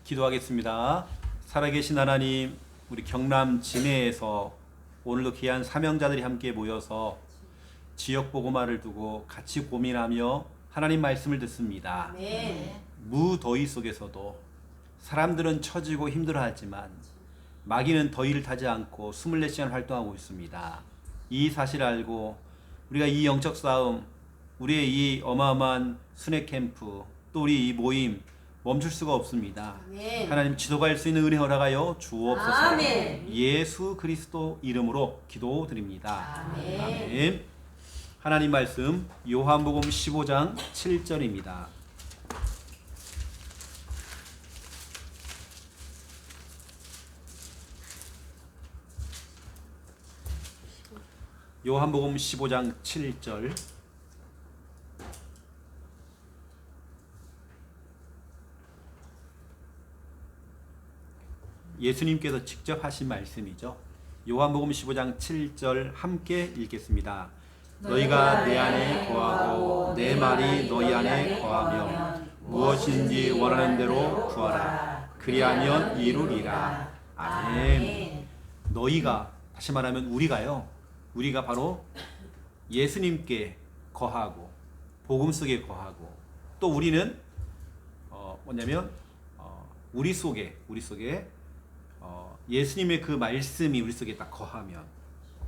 기도하겠습니다. 살아계신 하나님, 우리 경남 진해에서 오늘도 귀한 사명자들이 함께 모여서 지역 복음화를 두고 같이 고민하며 하나님 말씀을 듣습니다. 무더위 속에서도 사람들은 처지고 힘들어하지만 마귀는 더위를 타지 않고 24시간 활동하고 있습니다. 이 사실을 알고 우리가 이 영적 싸움, 우리의 이 어마어마한 순회 캠프, 또 우리 이 모임 멈출 수가 없습니다. 아멘. 하나님 지도갈 수 있는 은혜 허락하여 주옵소서. 아멘. 예수 그리스도 이름으로 기도드립니다. 아멘. 아멘. 하나님 말씀 요한복음 15장 7절입니다. 요한복음 15장 7절. 예수님께서 직접 하신 말씀이죠. 요한복음 15장 7절 함께 읽겠습니다. 너희가 내 안에 거하고 내 말이 너희 안에 거하며 무엇인지 원하는 대로 구하라. 그리하면 이루리라. 아멘. 너희가, 다시 말하면 우리가 바로 예수님께 거하고 복음 속에 거하고, 또 우리는 뭐냐면 우리 속에 예수님의 그 말씀이 우리 속에 딱 거하면,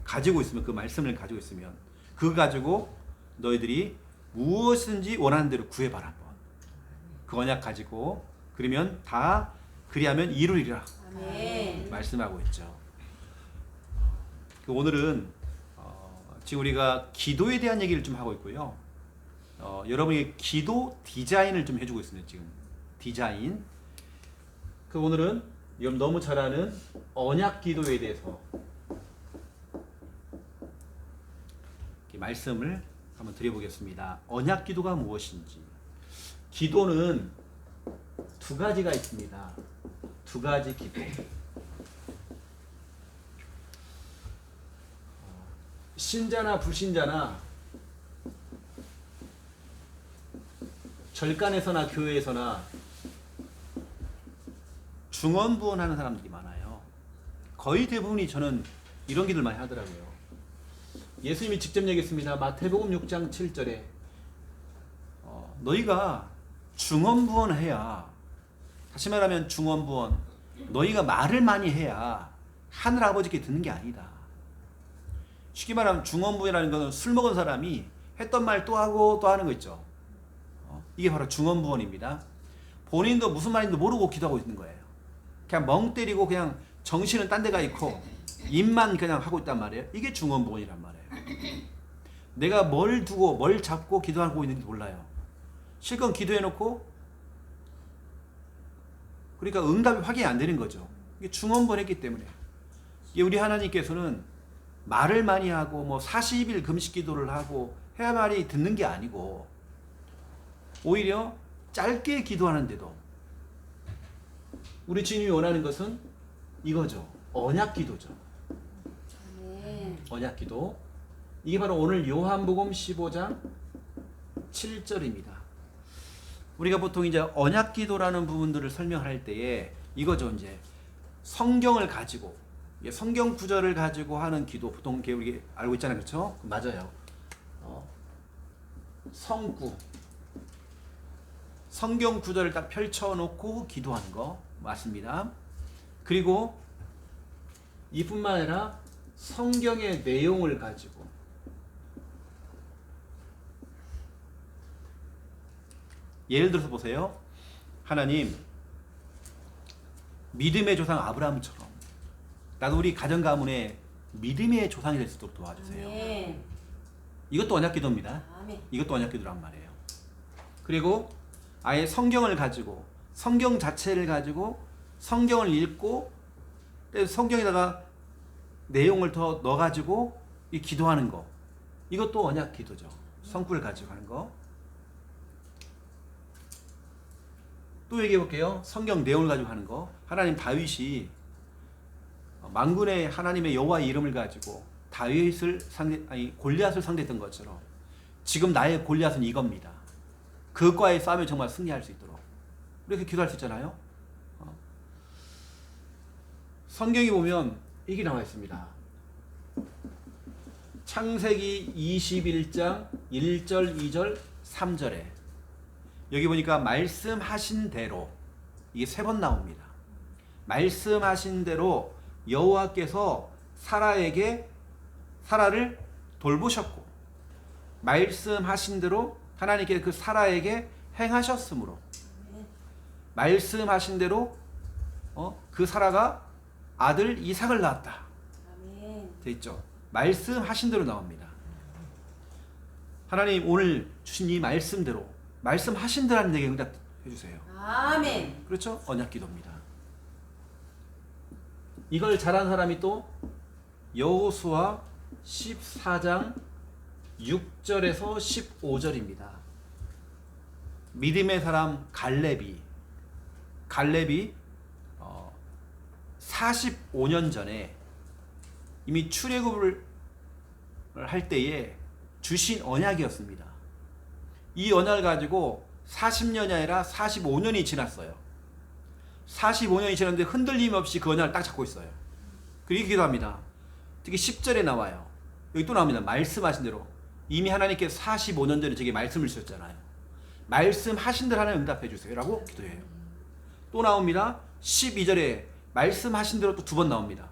가지고 있으면, 그 말씀을 가지고 있으면 그거 가지고 너희들이 무엇인지 원하는 대로 구해봐라. 한번 그 언약 가지고 그러면 다 그리하면 이루리라. 아멘. 말씀하고 있죠. 오늘은 지금 우리가 기도에 대한 얘기를 좀 하고 있고요. 여러분이 기도 디자인을 좀 해주고 있습니다. 지금 디자인. 오늘은 여러분 너무 잘 아는 언약 기도에 대해서 말씀을 한번 드려보겠습니다. 언약 기도가 무엇인지. 기도는 두 가지가 있습니다. 두 가지 기도. 신자나 불신자나 절간에서나 교회에서나 중언부언하는 사람들이 많아요. 거의 대부분이 저는 이런 기도를 많이 하더라고요. 예수님이 직접 얘기했습니다. 마태복음 6장 7절에 너희가 중언부언해야, 다시 말하면 중언부언, 너희가 말을 많이 해야 하늘 아버지께 듣는 게 아니다. 쉽게 말하면 중언부언이라는 것은 술 먹은 사람이 했던 말 또 하고 또 하는 거 있죠. 이게 바로 중언부언입니다. 본인도 무슨 말인지 모르고 기도하고 있는 거예요. 그냥 멍 때리고 그냥 정신은 딴 데가 있고 입만 그냥 하고 있단 말이에요. 이게 중언부언이란 말이에요. 내가 뭘 두고 뭘 잡고 기도하고 있는지 몰라요. 실컷 기도해놓고 그러니까 응답이 확인이 안 되는 거죠. 이게 중언부언했기 때문에. 이게 우리 하나님께서는 말을 많이 하고 40일 금식 기도를 하고 해야만이 듣는 게 아니고, 오히려 짧게 기도하는데도 우리 주님이 원하는 것은 이거죠. 언약 기도죠. 언약 기도. 이게 바로 오늘 요한복음 15장 7절입니다. 우리가 보통 이제 언약 기도라는 부분들을 설명할 때에 이거죠. 이제 성경을 가지고, 성경 구절을 가지고 하는 기도, 보통 우리 알고 있잖아요. 그렇죠? 맞아요. 성구, 성경 구절을 딱 펼쳐놓고 기도하는 거 맞습니다. 그리고 이뿐만 아니라 성경의 내용을 가지고, 예를 들어서 보세요. 하나님, 믿음의 조상 아브라함처럼 나도 우리 가정 가문에 믿음의 조상이 될 수 있도록 도와주세요. 아멘. 이것도 언약 기도입니다. 아멘. 이것도 언약 기도란 말이에요. 그리고 아예 성경을 가지고, 성경 자체를 가지고 성경을 읽고 성경에다가 내용을 더 넣어가지고 이 기도하는 거, 이것도 언약 기도죠. 성구를 가지고 하는 거. 또 얘기해 볼게요. 성경 내용을 가지고 하는 거. 하나님, 다윗이 만군의 하나님의 여호와의 이름을 가지고 골리앗을 상대했던 것처럼 지금 나의 골리앗은 이겁니다. 그과의 싸움에 정말 승리할 수 있도록 이렇게 기도할 수 있잖아요. 성경에 보면 이게 나와 있습니다. 창세기 21장 1절, 2절, 3절에 여기 보니까 말씀하신 대로 이게 3번 나옵니다. 말씀하신 대로 여호와께서 사라를 돌보셨고 말씀하신 대로 하나님께 그 사라에게 행하셨으므로 말씀하신 대로 그 사라가 아들 이삭을 낳았다. 돼 있죠. 말씀하신 대로 나옵니다. 하나님 오늘 주신 이 말씀대로 말씀하신 대로 하는 얘기 응답해 주세요. 아멘. 그렇죠? 언약 기도입니다. 이걸 잘한 사람이 또 여호수아 14장 6절에서 15절입니다. 믿음의 사람 갈렙이 45년 전에 이미 출애굽을 할 때에 주신 언약이었습니다. 이 언약을 가지고 40년이 아니라 45년이 지났어요. 45년이 지났는데 흔들림 없이 그 언약을 딱 잡고 있어요. 그리고 기도합니다. 특히 10절에 나와요. 여기 또 나옵니다. 말씀하신 대로 이미 하나님께서 45년 전에 제게 말씀을 주셨잖아요. 말씀하신 대로 하나님 응답해 주세요 라고 기도해요. 또 나옵니다. 12절에 말씀하신 대로 또 2번 나옵니다.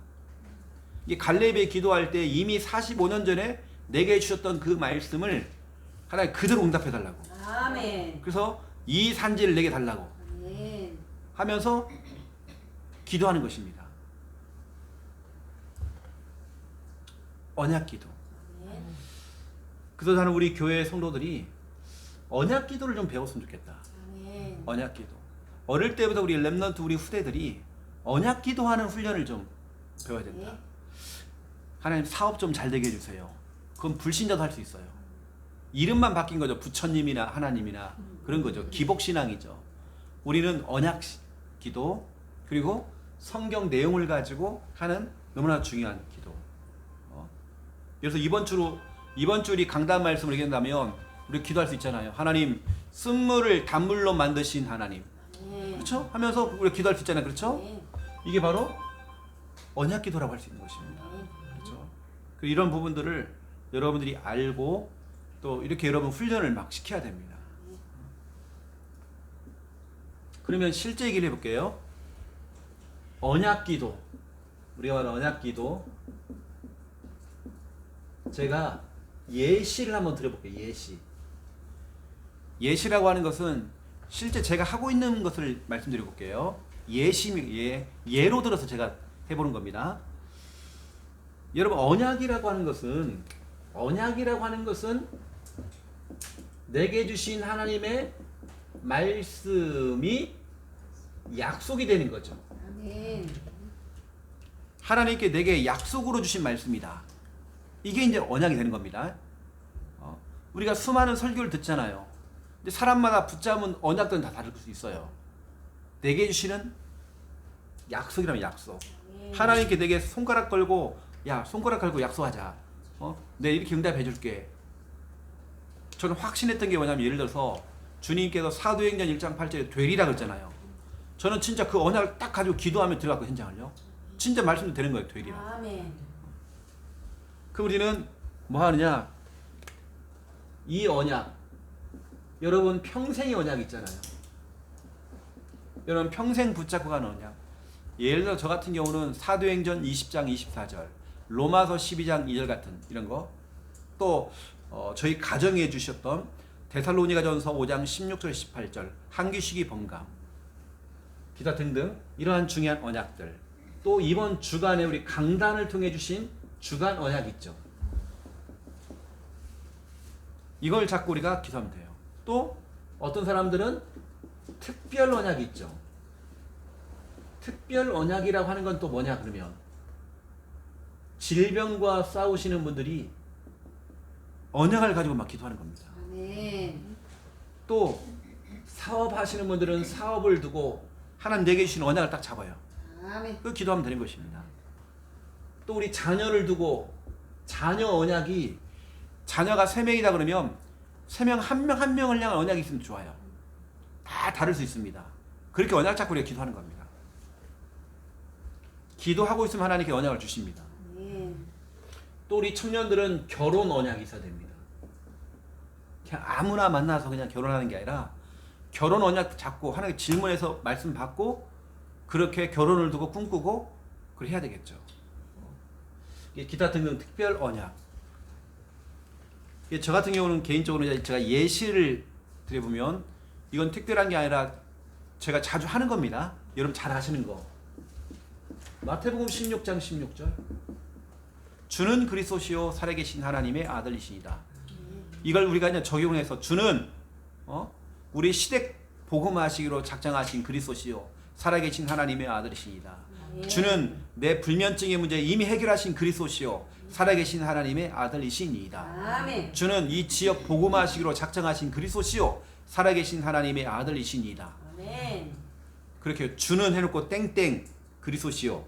이게 갈렙이 기도할 때 이미 45년 전에 내게 주셨던 그 말씀을 하나님 그대로 응답해 달라고. 아멘. 그래서 이 산지를 내게 달라고 아멘. 하면서 기도하는 것입니다. 언약 기도. 아멘. 그래서 저는 우리 교회 성도들이 언약 기도를 좀 배웠으면 좋겠다. 아멘. 언약 기도. 어릴 때부터 우리 렘넌트 우리 후대들이 언약 기도하는 훈련을 좀 배워야 된다. 하나님 사업 좀 잘 되게 해주세요. 그건 불신자도 할 수 있어요. 이름만 바뀐 거죠. 부처님이나 하나님이나 그런 거죠. 기복신앙이죠. 우리는 언약 기도 그리고 성경 내용을 가지고 하는 너무나 중요한 기도. 그래서 이번 주 우리 강단 말씀을 얘기한다면 우리 기도할 수 있잖아요. 하나님 쓴물을 단물로 만드신 하나님. 그렇죠? 하면서 우리 기도할 수 있잖아요. 그렇죠? 이게 바로 언약 기도라고 할 수 있는 것입니다. 그렇죠? 이런 부분들을 여러분들이 알고 또 이렇게 여러분 훈련을 막 시켜야 됩니다. 그러면 실제 얘기를 해볼게요. 언약 기도. 우리가 말하는 언약 기도. 제가 예시를 한번 드려볼게요. 예시라고 하는 것은 실제 제가 하고 있는 것을 말씀드려볼게요. 예로 들어서 제가 해보는 겁니다. 여러분 언약이라고 하는 것은 내게 주신 하나님의 말씀이 약속이 되는 거죠. 아멘. 하나님께 내게 약속으로 주신 말씀이다. 이게 이제 언약이 되는 겁니다. 우리가 수많은 설교를 듣잖아요. 근데 사람마다 붙잡은 언약들은 다 다를 수 있어요. 내게 주시는 약속이라면 약속. 하나님께 내게 손가락 걸고 손가락 걸고 약속하자. 내가 이렇게 응답해 줄게. 저는 확신했던 게 뭐냐면 예를 들어서 주님께서 사도행전 1장 8절에 되리라 그랬잖아요. 저는 진짜 그 언약을 딱 가지고 기도하며 들어갔고 현장을요. 진짜 말씀도 되는 거예요. 되리라. 아멘. 그 우리는 뭐 하느냐? 이 언약 여러분 평생의 언약이 있잖아요. 여러분 평생 붙잡고 가는 언약. 예를 들어 저 같은 경우는 사도행전 20장 24절 로마서 12장 2절 같은 이런 거 또 저희 가정에 주셨던 데살로니가전서 5장 16절 18절 한기식이 번감 기타 등등 이러한 중요한 언약들 또 이번 주간에 우리 강단을 통해 주신 주간 언약 있죠. 이걸 잡고 우리가 기도하면 돼요. 또 어떤 사람들은 특별 언약이 있죠. 특별 언약이라고 하는 건 또 뭐냐 그러면 질병과 싸우시는 분들이 언약을 가지고 막 기도하는 겁니다. 아멘. 또 사업하시는 분들은 사업을 두고 하나님 내게 주신 언약을 딱 잡아요. 아멘. 그 기도하면 되는 것입니다. 또 우리 자녀를 두고 자녀 언약이 자녀가 3명이다 그러면 3명 한 명 한 명을 향한 언약이 있으면 좋아요. 다 다를 수 있습니다. 그렇게 언약 잡고 우리가 기도하는 겁니다. 기도하고 있으면 하나님께 언약을 주십니다. 아멘. 또 우리 청년들은 결혼 언약이 있어야 됩니다. 그냥 아무나 만나서 그냥 결혼하는 게 아니라 결혼 언약 잡고 하나님 질문해서 말씀 받고 그렇게 결혼을 두고 꿈꾸고 그래 해야 되겠죠. 기타 등등 특별 언약. 저 같은 경우는 개인적으로 제가 예시를 드려보면 이건 특별한 게 아니라 제가 자주 하는 겁니다. 여러분 잘 아시는 거. 마태복음 16장 16절. 주는 그리스도시요 살아계신 하나님의 아들이시니다. 이걸 우리가 이제 적용해서 주는 우리 시댁 복음하시기로 작정하신 그리스도시요 살아계신 하나님의 아들이시니다. 주는 내 불면증의 문제 이미 해결하신 그리스도시요 살아계신 하나님의 아들이시니이다. 아멘. 주는 이 지역 복음하시기로 작정하신 그리스도시요 살아계신 하나님의 아들이시니이다. 아멘. 그렇게 주는 해놓고 땡땡 그리스도시요.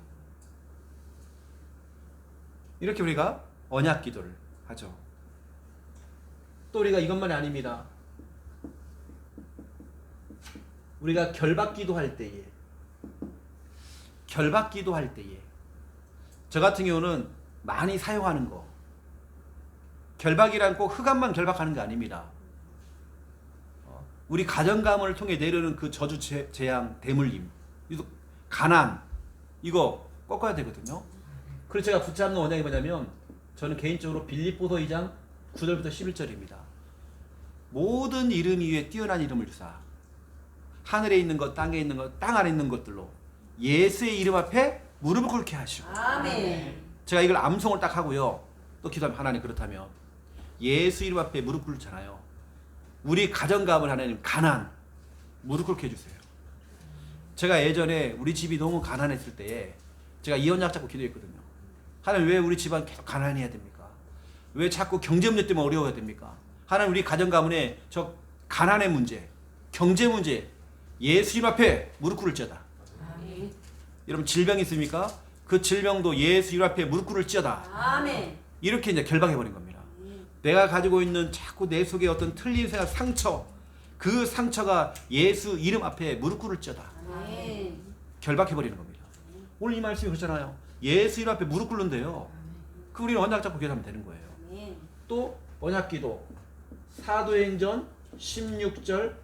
이렇게 우리가 언약 기도를 하죠. 또 우리가 이것만이 아닙니다. 우리가 결박 기도할 때에 저 같은 경우는 많이 사용하는 거. 결박이란 꼭 흑암만 결박하는 게 아닙니다. 우리 가정가문을 통해 내려오는 그 저주 재앙 대물림, 가난 이거 꺾어야 되거든요. 그래서 제가 붙잡는 언약이 뭐냐면 저는 개인적으로 빌립보서 2장 9절부터 11절입니다. 모든 이름 위에 뛰어난 이름을 주사 하늘에 있는 것, 땅에 있는 것, 땅 안에 있는 것들로 예수의 이름 앞에 무릎을 꿇게 하시고. 아멘. 제가 이걸 암송을 딱 하고요. 또 기도하면 하나님 그렇다면 예수 이름 앞에 무릎 꿇잖아요. 우리 가정가문 하나님 가난 무릎 꿇게 해주세요. 제가 예전에 우리 집이 너무 가난했을 때에 제가 이 언약 잡고 기도했거든요. 하나님 왜 우리 집안 계속 가난해야 됩니까? 왜 자꾸 경제 문제 때문에 어려워야 됩니까? 하나님 우리 가정 가문에 저 가난의 문제, 경제 문제 예수 이름 앞에 무릎 꿇을지어다. 아멘. 여러분 질병 있습니까? 그 질병도 예수 이름 앞에 무릎 꿇을지어다. 아멘. 이렇게 이제 결박해 버린 겁니다. 내가 가지고 있는 자꾸 내 속에 어떤 틀린 생각, 상처, 그 상처가 예수 이름 앞에 무릎 꿇을지어다. 아멘. 결박해 버리는 겁니다. 오늘 이 말씀이 그렇잖아요. 예수 이름 앞에 무릎 꿇는데요. 그 우리는 언약 잡고 기도하면 되는 거예요. 아멘. 또 언약 기도 사도행전 16장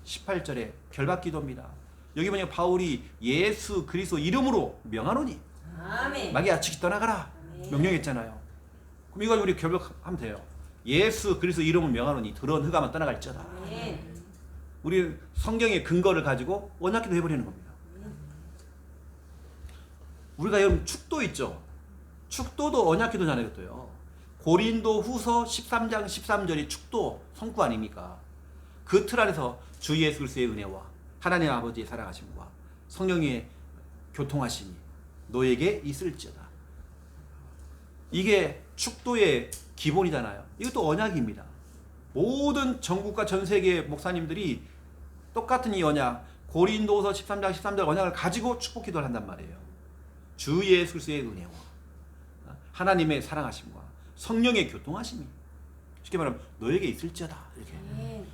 18절에 결박 기도입니다. 여기 보니까 바울이 예수 그리스도 이름으로 명하노니 아멘. 마귀야 지키 떠나가라 명령했잖아요. 그럼 이걸 우리 결박하면 돼요. 예수 그리스도 이름을 명하노니 더러운 흑암은 떠나갈지어다. 아멘. 우리 성경의 근거를 가지고 언약 기도 해버리는 겁니다. 우리가 여러분 축도 있죠. 축도도 언약 기도잖아요. 이것도요. 고린도 후서 13장 13절이 축도 성구 아닙니까? 그 틀 안에서 주 예수 그리스도의 은혜와 하나님 아버지의 사랑하심과 성령의 교통하심이 너에게 있을지어다. 이게 축도의 기본이잖아요. 이것도 언약입니다. 모든 전국과 전 세계 목사님들이 똑같은 이 언약 고린도서 13장 13절 언약을 가지고 축복 기도를 한단 말이에요. 주 예수 그리스도의 은혜와 하나님의 사랑하심과 성령의 교통하심이 쉽게 말하면 너에게 있을지어다. 이렇게. 아멘.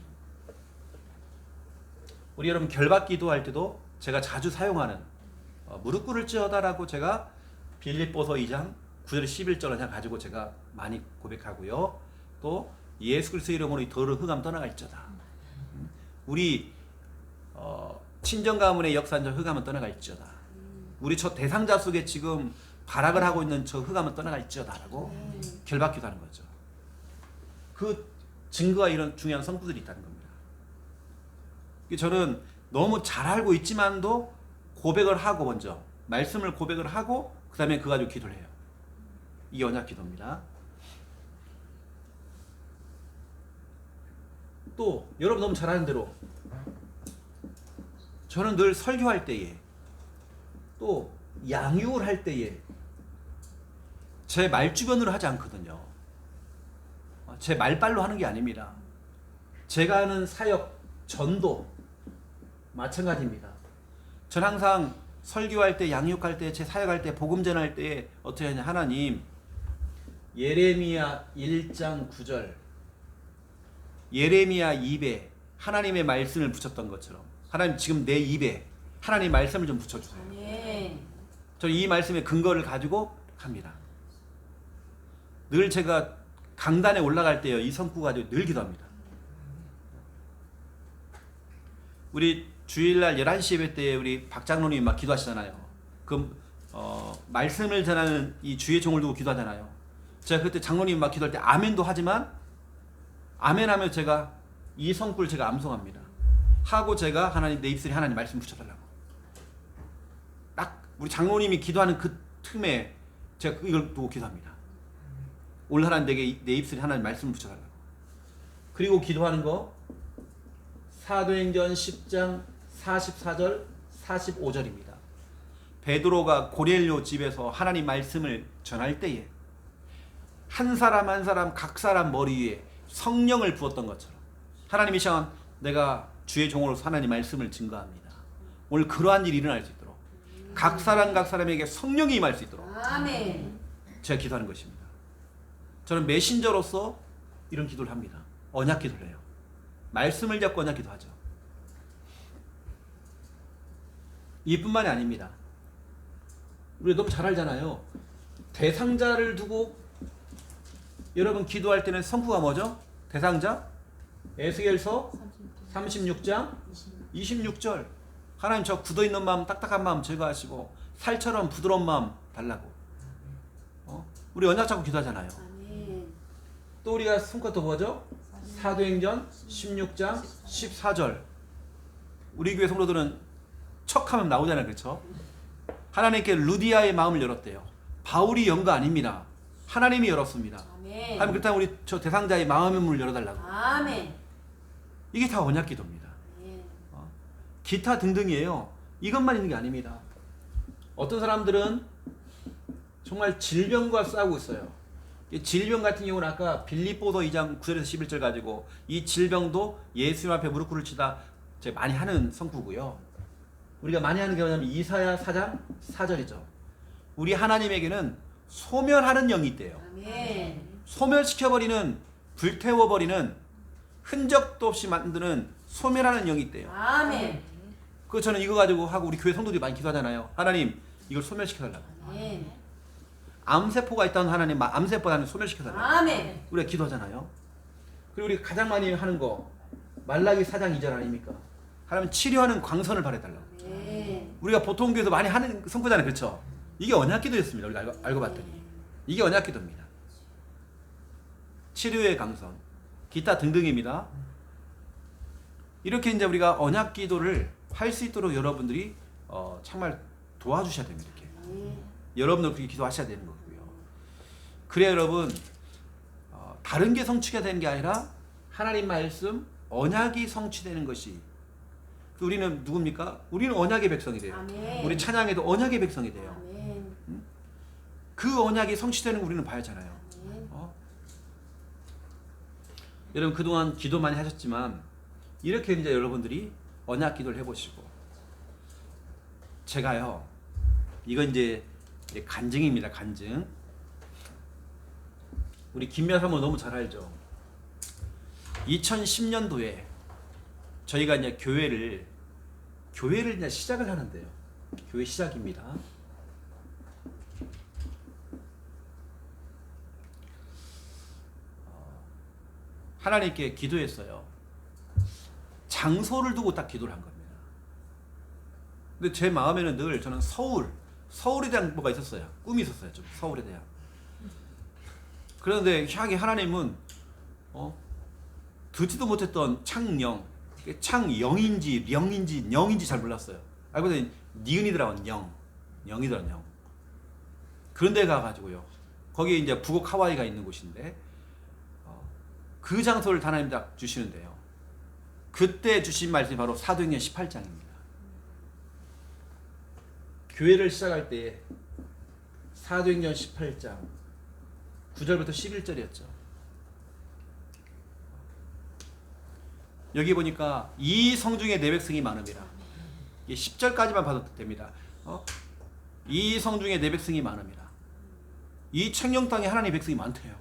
우리 여러분 결박 기도할 때도 제가 자주 사용하는 무릎 꿇을지어다라고 제가 빌립보서 2장 9절 11절 언약 가지고 제가 많이 고백하고요. 또 예수 그리스도의 이름으로 이 더러운 흑암 떠나갈지어다. 우리 친정 가문의 역사는 흑암은 떠나갈지어다. 우리 저 대상자 속에 지금 발악을 하고 있는 저 흑암은 떠나갈지어다라고 결박 기도하는 거죠. 그 증거가 이런 중요한 성부들이 있다는 겁니다. 저는 너무 잘 알고 있지만도 고백을 하고 먼저 말씀을 고백을 하고 그 다음에 그거 가지고 기도를 해요. 이게 언약 기도입니다. 또 여러분 너무 잘 아는 대로 저는 늘 설교할 때에 또 양육을 할 때에 제 말주변으로 하지 않거든요. 제 말빨로 하는 게 아닙니다. 제가 하는 사역, 전도 마찬가지입니다. 전 항상 설교할 때, 양육할 때, 제 사역할 때, 복음 전할 때 어떻게 하냐. 하나님, 예레미야 1장 9절, 예레미야 입에 하나님의 말씀을 붙였던 것처럼 하나님 지금 내 입에 하나님의 말씀을 좀 붙여주세요. 아멘. 저는 이 말씀의 근거를 가지고 합니다. 늘 제가 강단에 올라갈 때요, 이 성구 가지고 늘 기도합니다. 우리 주일날 11시 예배 때 우리 박 장로님이 막 기도하시잖아요. 말씀을 전하는 이 주의 종을 두고 기도하잖아요. 제가 그때 장로님 막 기도할 때 아멘도 하지만 아멘하면 제가 이 성구를 제가 암송합니다. 하고 제가 하나님 내 입술에 하나님 말씀 붙여달라고. 딱 우리 장로님이 기도하는 그 틈에 제가 이걸 두고 기도합니다. 오늘 하나님 내 입술에 하나님 말씀을 붙여달라고. 그리고 기도하는 거 사도행전 10장 44절 45절입니다. 베드로가 고넬료 집에서 하나님 말씀을 전할 때에 한 사람 한 사람 각 사람 머리 위에 성령을 부었던 것처럼 하나님이 시간 내가 주의 종으로서 하나님 말씀을 증거합니다. 오늘 그러한 일이 일어날 수 있도록 각 사람에게 성령이 임할 수 있도록 아멘. 제가 기도하는 것입니다. 저는 메신저로서 이런 기도를 합니다. 언약 기도를 해요. 말씀을 잡고 언약 기도하죠. 이뿐만이 아닙니다. 우리 너무 잘 알잖아요. 대상자를 두고 여러분 기도할 때는 성구가 뭐죠? 대상자? 에스겔서 36장 26절 하나님 저 굳어있는 마음 딱딱한 마음 제거하시고 살처럼 부드러운 마음 달라고. 우리 언약 잡고 기도하잖아요. 아멘. 또 우리가 성과 또 뭐죠? 사도행전 16장 14절 우리 교회 성도들은 척하면 나오잖아요. 그렇죠? 하나님께 루디아의 마음을 열었대요. 바울이 연 거 아닙니다. 하나님이 열었습니다. 아멘. 하나님 그렇다면 우리 저 대상자의 마음의 문을 열어달라고. 아멘. 이게 다 언약 기도입니다. 아멘. 기타 등등이에요. 이것만 있는 게 아닙니다. 어떤 사람들은 정말 질병과 싸우고 있어요. 이 질병 같은 경우는 아까 빌립보서 2장 9절에서 11절 가지고 이 질병도 예수님 앞에 무릎 꿇을 치다 제가 많이 하는 성구고요. 우리가 많이 하는 게 뭐냐면 이사야 4장 4절이죠. 우리 하나님에게는 소멸하는 영이 있대요. 아멘. 소멸시켜버리는 불태워버리는 흔적도 없이 만드는 소멸하는 영이 있대요. 아멘. 그 저는 이거 가지고 하고 우리 교회 성도들이 많이 기도하잖아요. 하나님 이걸 소멸시켜달라고. 아멘. 암세포가 있다는 하나님 암세포 하나님 소멸시켜달라고. 아멘. 우리가 기도하잖아요. 그리고 우리 가장 많이 하는 거 말라기 4장 2절 아닙니까? 하나님 치료하는 광선을 바래달라고. 아멘. 우리가 보통 교회에서 많이 하는 성구잖아요. 그렇죠? 이게 언약 기도였습니다. 우리가 알고 봤더니 이게 언약 기도입니다. 치료의 강선 기타 등등입니다. 이렇게 이제 우리가 언약 기도를 할 수 있도록 여러분들이 정말 도와주셔야 됩니다. 이렇게. 여러분들 그렇게 기도하셔야 되는 거고요. 그래 여러분 다른 게 성취가 되는 게 아니라 하나님 말씀 언약이 성취되는 것이 우리는 누굽니까? 우리는 언약의 백성이 돼요. 아멘. 우리 찬양에도 언약의 백성이 돼요. 아멘. 그 언약이 성취되는 거 우리는 봐야잖아요. 아멘. 여러분 그동안 기도 많이 하셨지만 이렇게 이제 여러분들이 언약 기도를 해보시고 제가요 이건 이제 간증입니다. 간증. 우리 김미아 사모 너무 잘 알죠. 2010년도에 저희가 이제 교회를 이제 시작을 하는데요. 교회 시작입니다. 하나님께 기도했어요. 장소를 두고 딱 기도를 한 겁니다. 근데 제 마음에는 늘 저는 서울에 대한 뭐가 있었어요. 꿈이 있었어요. 좀 서울에 대한. 그런데 향히 하나님은 듣지도 못했던 창영인지 령인지 잘 몰랐어요. 알고 보니 니은이 들어간 영이 들어간 영. 그런 데 가가지고요. 거기에 이제 북옥 하와이가 있는 곳인데 그 장소를 하나님 딱 주시는데요. 그때 주신 말씀이 바로 사도행전 18장입니다. 교회를 시작할 때 사도행전 18장 9절부터 11절이었죠. 여기 보니까 이 성중에 내 백성이 많음이라. 10절까지만 봐도 됩니다. 이 성중에 내 백성이 많음이라. 이 책령 땅에 하나님의 백성이 많대요.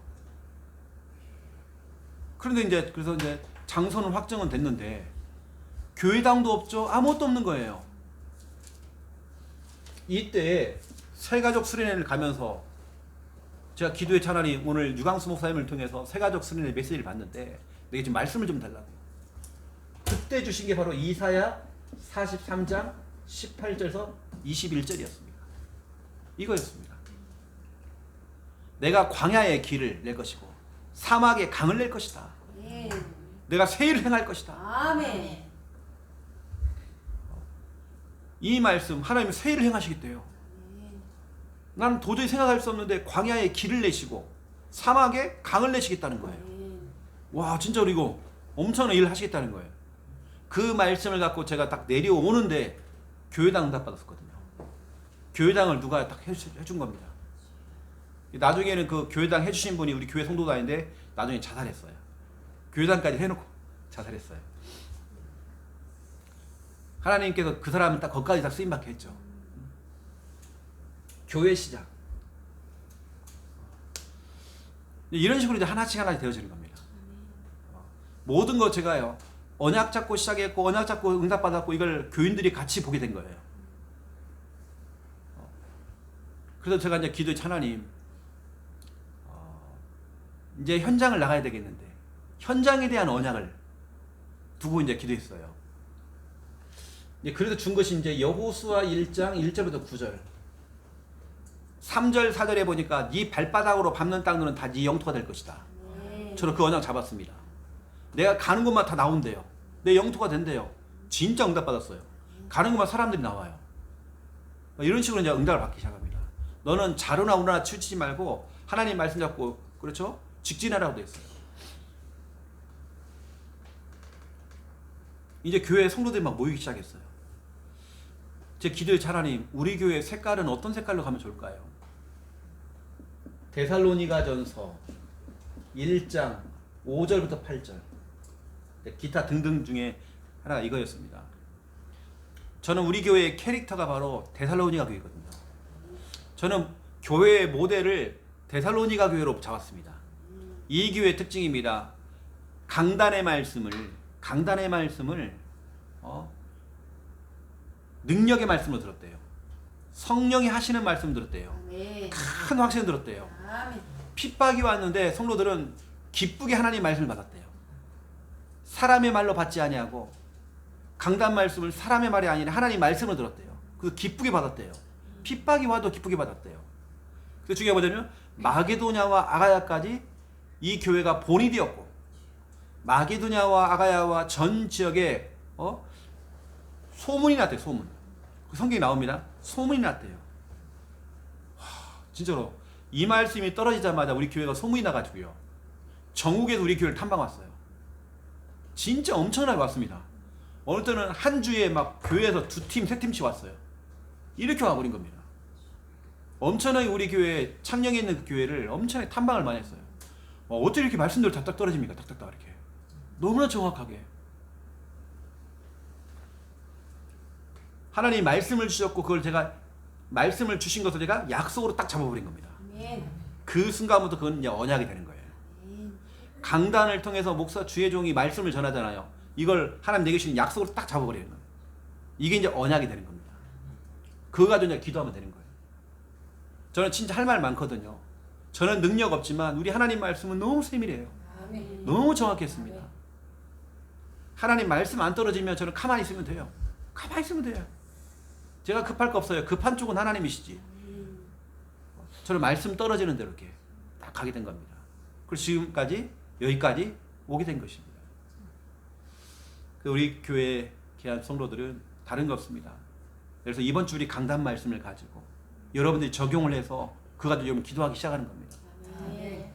그런데 그래서 장소는 확정은 됐는데 교회당도 없죠. 아무것도 없는 거예요. 이때 새가족 수련회를 가면서 제가 기도의 찬환이 오늘 유광수 목사님을 통해서 새가족 수련회 메시지를 받는데 내게 좀 말씀을 좀 달라고. 그때 주신 게 바로 이사야 43장 18절에서 21절이었습니다. 이거였습니다. 내가 광야의 길을 낼 것이고 사막에 강을 낼 것이다. 아멘. 내가 세일을 행할 것이다. 아멘. 이 말씀 하나님이 세일을 행하시겠대요. 나는 도저히 생각할 수 없는데 광야에 길을 내시고 사막에 강을 내시겠다는 거예요. 와 진짜로 이거 엄청난 일을 하시겠다는 거예요. 그 말씀을 갖고 제가 딱 내려오는데 교회당 응답 받았었거든요. 교회당을 누가 딱 해준 겁니다. 나중에는 그 교회당 해주신 분이 우리 교회 성도도 아닌데 나중에 자살했어요. 교회당까지 해놓고 자살했어요. 하나님께서 그 사람은 딱 거기까지 다 쓰임받게 했죠. 교회 시작. 이런 식으로 이제 하나씩 되어지는 겁니다. 모든 거 제가요 언약 잡고 시작했고 언약 잡고 응답 받았고 이걸 교인들이 같이 보게 된 거예요. 그래서 제가 이제 기도의 하나님 이제 현장을 나가야 되겠는데 현장에 대한 언약을 두고 이제 기도했어요. 이제 그래도 준 것이 이제 여호수아 1장 1절부터 9절. 3절 4절에 보니까 네 발바닥으로 밟는 땅들은 다 네 영토가 될 것이다. 저는 그 언약 잡았습니다. 내가 가는 곳마다 다 나온대요. 내 영토가 된대요. 진짜 응답 받았어요. 가는 곳마다 사람들이 나와요. 이런 식으로 이제 응답을 받기 시작합니다. 너는 자루나 우루나 치우치지 말고 하나님 말씀 잡고 그렇죠? 직진하라고 돼 있어요. 이제 교회 성도들이 막 모이기 시작했어요. 제 기도의 하나님, 우리 교회 색깔은 어떤 색깔로 가면 좋을까요? 데살로니가전서 1장 5절부터 8절 기타 등등 중에 하나가 이거였습니다. 저는 우리 교회의 캐릭터가 바로 데살로니가 교회거든요. 저는 교회의 모델을 데살로니가 교회로 잡았습니다. 이 교회의 특징입니다. 강단의 말씀을 능력의 말씀으로 들었대요. 성령이 하시는 말씀 들었대요. 아멘. 큰 확신 들었대요. 아멘. 핍박이 왔는데 성도들은 기쁘게 하나님 말씀을 받았대요. 사람의 말로 받지 아니하고 강단 말씀을 사람의 말이 아니라 하나님 말씀을 들었대요. 그래서 기쁘게 받았대요. 핍박이 와도 기쁘게 받았대요. 그래서 중요한 뭐냐면 마게도냐와 아가야까지 이 교회가 본이 되었고 마게도냐와 아가야와 전 지역에 소문이 났대요. 소문. 그 성경에 나옵니다. 소문이 났대요. 진짜로 이 말씀이 떨어지자마자 우리 교회가 소문이 나가지고요. 전국에서 우리 교회를 탐방 왔어요. 진짜 엄청나게 왔습니다. 어느 때는 한 주에 막 교회에서 2팀, 3팀씩 왔어요. 이렇게 와버린 겁니다. 엄청나게 우리 교회 창녕에 있는 그 교회를 엄청나게 탐방을 많이 했어요. 어떻게 이렇게 말씀들 딱딱 떨어집니까? 딱딱딱 이렇게. 너무나 정확하게. 하나님이 말씀을 주셨고 그걸 제가 말씀을 주신 것을 제가 약속으로 딱 잡아버린 겁니다. 아멘. 그 순간부터 그건 이제 언약이 되는 거예요. 강단을 통해서 목사 주의 종이 말씀을 전하잖아요. 이걸 하나님 내게 주신 약속으로 딱 잡아버리는 거예요. 이게 이제 언약이 되는 겁니다. 그거 가지고 이제 기도하면 되는 거예요. 저는 진짜 할 말 많거든요. 저는 능력 없지만 우리 하나님 말씀은 너무 세밀해요. 아멘. 너무 정확했습니다. 하나님 말씀 안 떨어지면 저는 가만히 있으면 돼요. 가만히 있으면 돼요. 제가 급할 거 없어요. 급한 쪽은 하나님이시지. 저는 말씀 떨어지는 대로 이렇게 딱 가게 된 겁니다. 그리고 지금까지 여기까지 오게 된 것입니다. 우리 교회 귀한 성도들은 다른 거 없습니다. 그래서 이번 주 우리 강단 말씀을 가지고 여러분들이 적용을 해서 그거 가지고 여러분 기도하기 시작하는 겁니다. 아멘.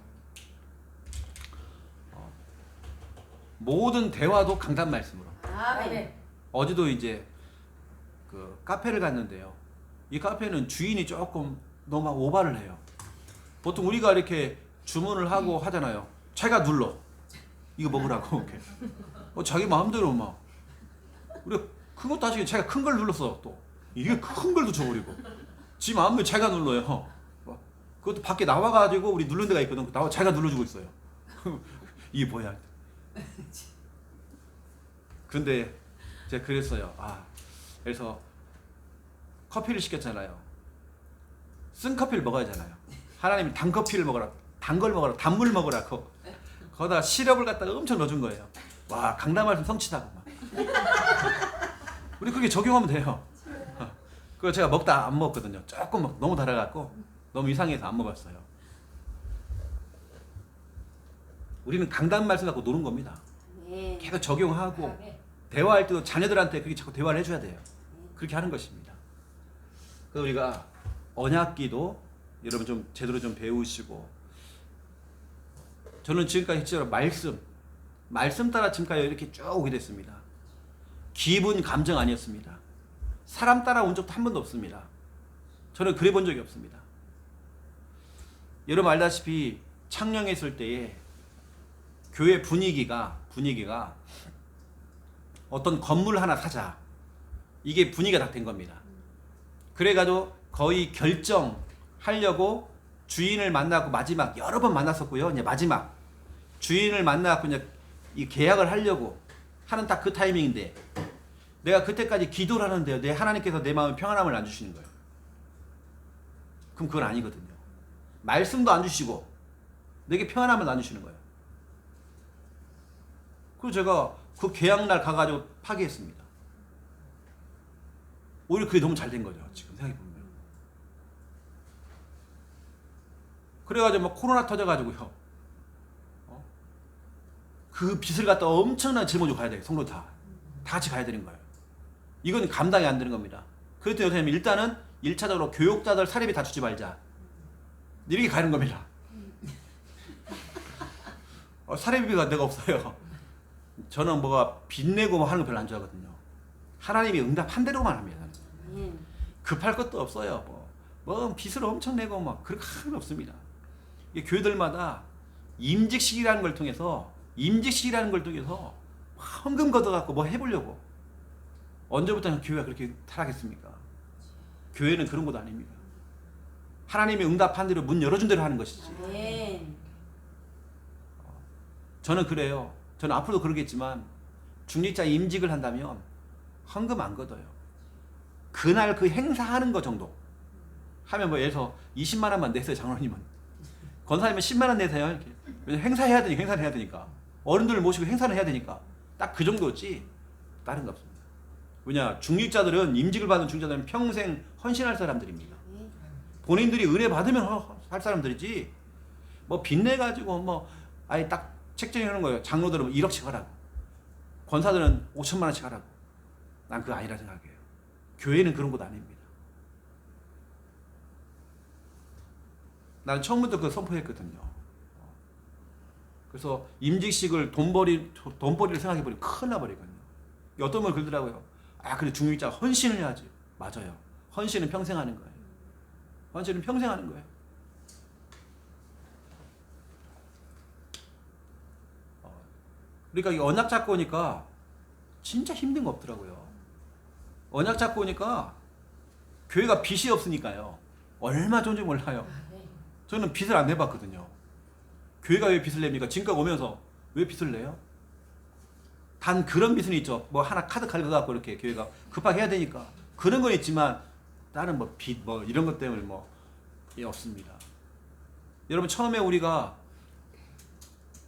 모든 대화도 강단 말씀으로. 아멘. 어제도 이제 그 카페를 갔는데요. 이 카페는 주인이 조금 너무 오바를 해요. 보통 우리가 이렇게 주문을 하고 하잖아요. 자기가 눌러. 이거 먹으라고. 이렇게. 자기 마음대로 막. 우리가 큰 것도 하시긴 자기가 큰 걸 눌렀어. 또. 이게 큰 걸도 줘버리고. 지 마음대로 자기가 눌러요. 그것도 밖에 나와가지고 우리 누른 데가 있거든. 나와 자기가 눌러주고 있어요. 이게 뭐야. 근데 제가 그랬어요. 그래서 커피를 시켰잖아요. 쓴 커피를 먹어야 하잖아요. 하나님이 단 커피를 먹어라, 단 걸 먹어라, 단물 먹으라고 거기다 시럽을 갖다가 엄청 넣어준 거예요. 와, 강남 말씀 성취다고 막. 우리 그렇게 적용하면 돼요. 그거 제가 먹다 안 먹었거든요. 조금 너무 달아갖고 너무 이상해서 안 먹었어요. 우리는 강단 말씀 갖고 노는 겁니다. 아멘. 계속 적용하고 아멘. 대화할 때도 자녀들한테 그렇게 자꾸 대화를 해줘야 돼요. 그렇게 하는 것입니다. 그래서 우리가 언약기도 여러분 좀 제대로 좀 배우시고, 저는 지금까지 진짜로 말씀 따라 지금까지 이렇게 쭉 오게 됐습니다. 기분 감정 아니었습니다. 사람 따라온 적도 한 번도 없습니다. 저는 그래 본 적이 없습니다. 여러분 알다시피 창녕했을 때에 교회 분위기가 어떤 건물 하나 사자, 이게 분위기가 다 된 겁니다. 그래가지고 거의 결정하려고 주인을 만나고 마지막 여러 번 만났었고요. 이제 마지막 주인을 만나고 이제 이 계약을 하려고 하는 딱 그 타이밍인데, 내가 그때까지 기도를 하는데요, 내 하나님께서 내 마음에 평안함을 안 주시는 거예요. 그럼 그건 아니거든요. 말씀도 안 주시고 내게 평안함을 안 주시는 거예요. 그리고 제가 그 계약날 가가지고 파기했습니다. 오히려 그게 너무 잘 된 거죠, 지금 생각해보면. 그래가지고 막 코로나 터져가지고요, 그 빚을 갖다 엄청난 짊어지고 가야 돼요. 성도 다 같이 가야 되는 거예요. 이건 감당이 안 되는 겁니다. 그랬더니 선생님, 일단은 1차적으로 교육자들 사례비 다 주지 말자, 이렇게 가는 겁니다. 사례비가 내가 없어요. 저는 뭐가 빚내고 뭐 하는 거 별로 안 좋아하거든요. 하나님이 응답한 대로만 합니다. 급할 것도 없어요. 뭐 빚을 엄청 내고 막 그렇게 하는 거 없습니다. 이 교회들마다 임직식이라는 걸 통해서 헌금 걷어갖고 뭐 해보려고. 언제부터 교회가 그렇게 타락했습니까? 교회는 그런 것도 아닙니다. 하나님이 응답한 대로 문 열어준 대로 하는 것이지. 아멘. 저는 그래요. 저는 앞으로도 그러겠지만 중직자 임직을 한다면 헌금 안 걷어요. 그날 그 행사하는 거 정도 하면, 뭐 예를 들어서 20만 원만 내세요. 장로님은, 권사님은 10만 원 내세요. 이렇게. 왜냐면 행사를 해야 되니까 어른들을 모시고 행사를 해야 되니까 딱 그 정도지 다른 거 없습니다. 왜냐, 중직자들은, 임직을 받은 중직자들은 평생 헌신할 사람들입니다. 본인들이 은혜 받으면 할 사람들이지, 뭐 빚내가지고 뭐 아예 딱 책정하는 거예요. 장로들은 1억씩 하라고, 권사들은 5천만 원씩 하라고. 난 그거 아니라 생각해요. 교회는 그런 것 아닙니다. 나는 처음부터 그거 선포했거든요. 그래서 임직식을 돈벌이를 생각해버리면 큰일 나버리거든요. 어떤 분 그러더라고요. 그래 중직자 헌신을 해야지. 맞아요. 헌신은 평생 하는 거예요. 헌신은 평생 하는 거예요. 그러니까 이 언약 잡고 오니까 진짜 힘든 거 없더라고요. 언약 잡고 오니까 교회가 빚이 없으니까요, 얼마 좋은지 몰라요. 저는 빚을 안 내봤거든요. 교회가 왜 빚을 냅니까? 지금까지 오면서 왜 빚을 내요? 단 그런 빚은 있죠. 뭐 하나 카드 긁어갖고 이렇게 교회가 급하게 해야 되니까 그런 건 있지만, 다른 뭐 빚 뭐 이런 것 때문에 뭐 없습니다. 여러분, 처음에 우리가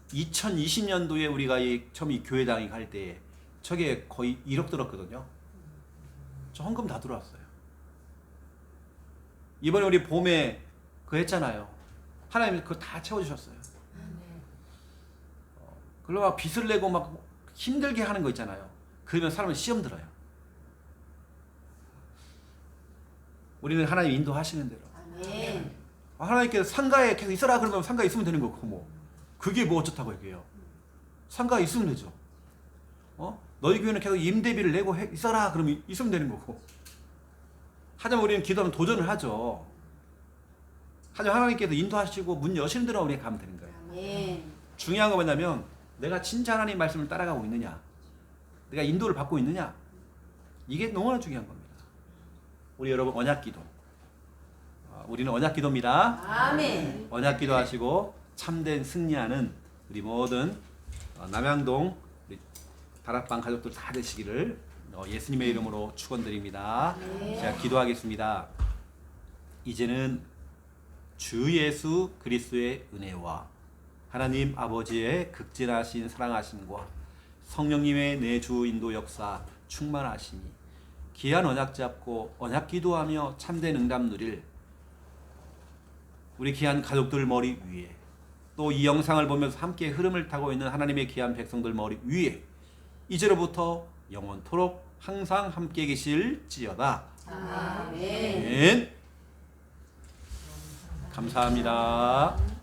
2020년도에 우리가 처음 이 교회당에 갈 때 저게 거의 1억 들었거든요. 저 헌금 다 들어왔어요. 이번에 우리 봄에 그거 했잖아요. 하나님이 그거 다 채워주셨어요. 그리고 막 빚을 내고 막 힘들게 하는 거 있잖아요. 그러면 사람은 시험 들어요. 우리는 하나님 인도하시는 대로. 아멘. 하나님께서 상가에 계속 있어라 그러면 상가에 있으면 되는 거고, 뭐 그게 뭐 어쩌다고 얘기해요. 상가에 있으면 되죠. 너희 교회는 계속 임대비를 내고 있어라 그러면 있으면 되는 거고. 하지만 우리는 기도하면 도전을 하죠. 하지만 하나님께서 인도하시고 문 여시는 대로 우리가 가면 되는 거예요. 아멘. 중요한 건 뭐냐면, 내가 진짜 하나님 말씀을 따라가고 있느냐, 내가 인도를 받고 있느냐, 이게 너무나 중요한 겁니다. 우리 여러분, 언약기도, 우리는 언약기도입니다. 아멘. 언약기도 하시고 참된 승리하는 우리 모든 남양동 우리 다락방 가족들 다 되시기를 예수님의 이름으로 축원드립니다. 네. 제가 기도하겠습니다. 이제는 주 예수 그리스도의 은혜와 하나님 아버지의 극진하신 사랑하심과 성령님의 내주 인도 역사 충만하심이 귀한 언약 잡고 언약 기도하며 참된 응답 누릴 우리 귀한 가족들 머리 위에 또 이 영상을 보면서 함께 흐름을 타고 있는 하나님의 귀한 백성들 머리 위에 이제로부터 영원토록 항상 함께 계실지어다. 아멘. 아멘. 감사합니다.